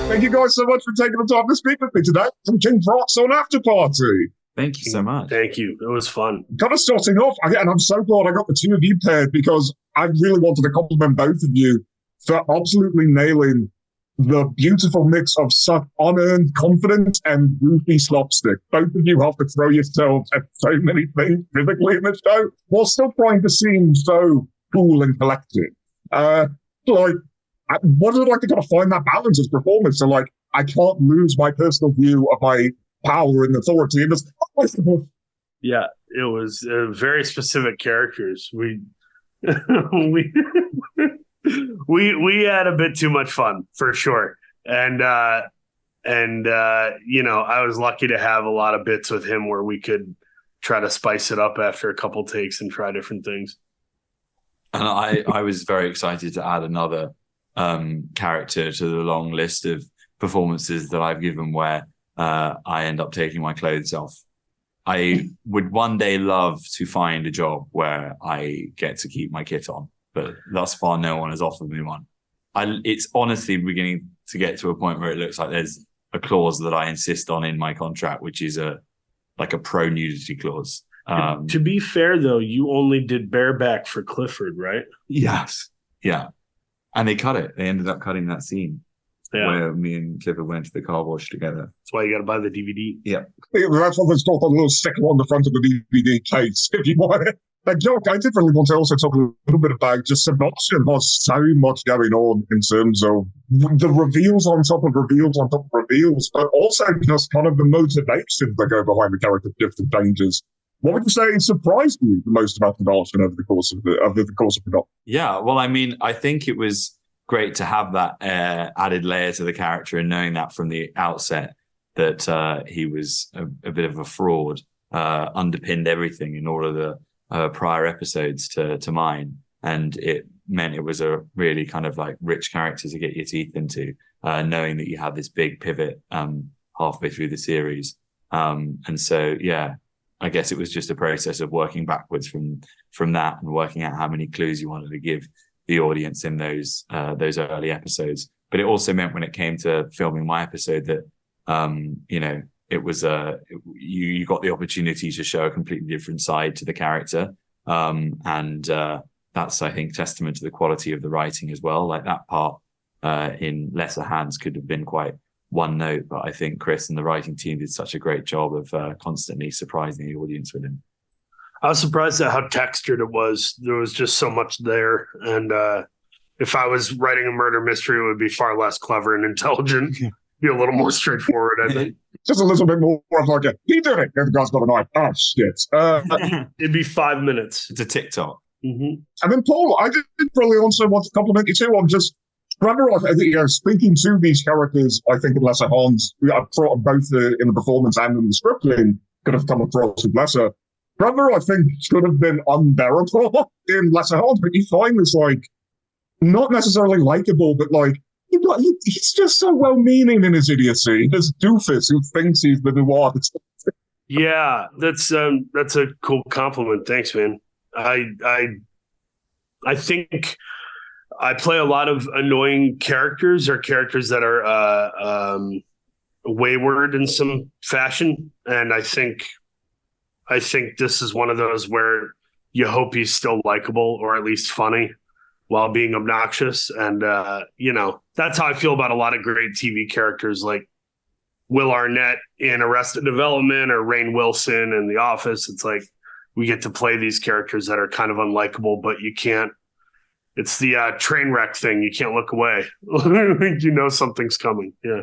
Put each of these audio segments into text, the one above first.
Thank you guys so much for taking the time to speak with me today. From King Prox on Afterparty. Thank you so much. Thank you. It was fun. Kind of starting off, and I'm so glad I got the two of you paired because I really wanted to compliment both of you for absolutely nailing the beautiful mix of such unearned confidence and goofy slapstick. Both of you have to throw yourselves at so many things physically in the show while still trying to seem so cool and collected. What is it like to kind of find that balance as performance? So, I can't lose my personal view of my power and authority in this. Yeah, it was very specific characters. We we had a bit too much fun for sure, and I was lucky to have a lot of bits with him where we could try to spice it up after a couple takes and try different things. And I was very excited to add another character to the long list of performances that I've given where I end up taking my clothes off. I would one day love to find a job where I get to keep my kit on, but thus far no one has offered me one. It's honestly beginning to get to a point where it looks like there's a clause that I insist on in my contract, which is a pro nudity clause. To be fair, though, you only did bareback for Clifford, right? Yes. Yeah. And they cut it. They ended up cutting that scene where me and Clifford went to the car wash together. That's why you got to buy the DVD. Yeah. That's what there's got a little sticker on the front of the DVD case, if you want it. Joke, I did really want to also talk a little bit about just Sebastian has so much going on in terms of the reveals on top of reveals on top of reveals, but also just kind of the motivations that go behind the character shifts and changes. What would you say surprised you the most about Sebastian over the course of production? Yeah, well, I mean, I think it was great to have that added layer to the character and knowing that from the outset that he was a bit of a fraud, underpinned everything in all of the prior episodes to mine. And it meant it was a really kind of rich character to get your teeth into, knowing that you had this big pivot halfway through the series. And so, yeah, I guess it was just a process of working backwards from that and working out how many clues you wanted to give the audience in those early episodes. But it also meant when it came to filming my episode that, it was you got the opportunity to show a completely different side to the character. And that's, I think, testament to the quality of the writing as well. Like that part in lesser hands could have been quite one note, but I think Chris and the writing team did such a great job of constantly surprising the audience with him. I was surprised at how textured it was. There was just so much there. And if I was writing a murder mystery, it would be far less clever and intelligent. Be a little more straightforward, I think. Just a little bit more of he did it. The guy's got a knife. Oh, shit. It'd be 5 minutes. It's a TikTok. Mm-hmm. And then, Paul, I did really also want to compliment you too on just speaking to these characters. I think in Lesser Hans, both in the performance and in the scripting, could have come across with Lesser. Trevor, I think, should have been unbearable in Lesser Hans, but you find this, not necessarily likable, but he's just so well-meaning in his idiocy. This doofus who thinks he's the new artist. Yeah, that's a cool compliment. Thanks, man. I think I play a lot of annoying characters or characters that are wayward in some fashion, and I think this is one of those where you hope he's still likable or at least funny while being obnoxious. And, that's how I feel about a lot of great TV characters like Will Arnett in Arrested Development or Rainn Wilson in The Office. It's like we get to play these characters that are kind of unlikable, but you can't. It's the train wreck thing. You can't look away. Something's coming. Yeah.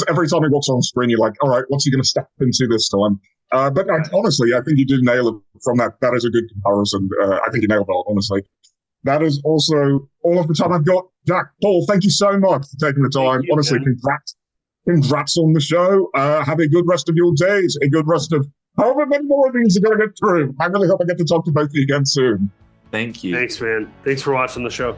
Every time he walks on screen, you're like, all right, what's he going to step into this time? But honestly, I think you did nail it from that. That is a good comparison. I think you nailed it, honestly. That is also all of the time I've got. Jack, Paul, thank you so much for taking the time. Honestly, congrats on the show. Have a good rest of your days. A good rest of however many more of these are going to get through. I really hope I get to talk to both of you again soon. Thank you. Thanks, man. Thanks for watching the show.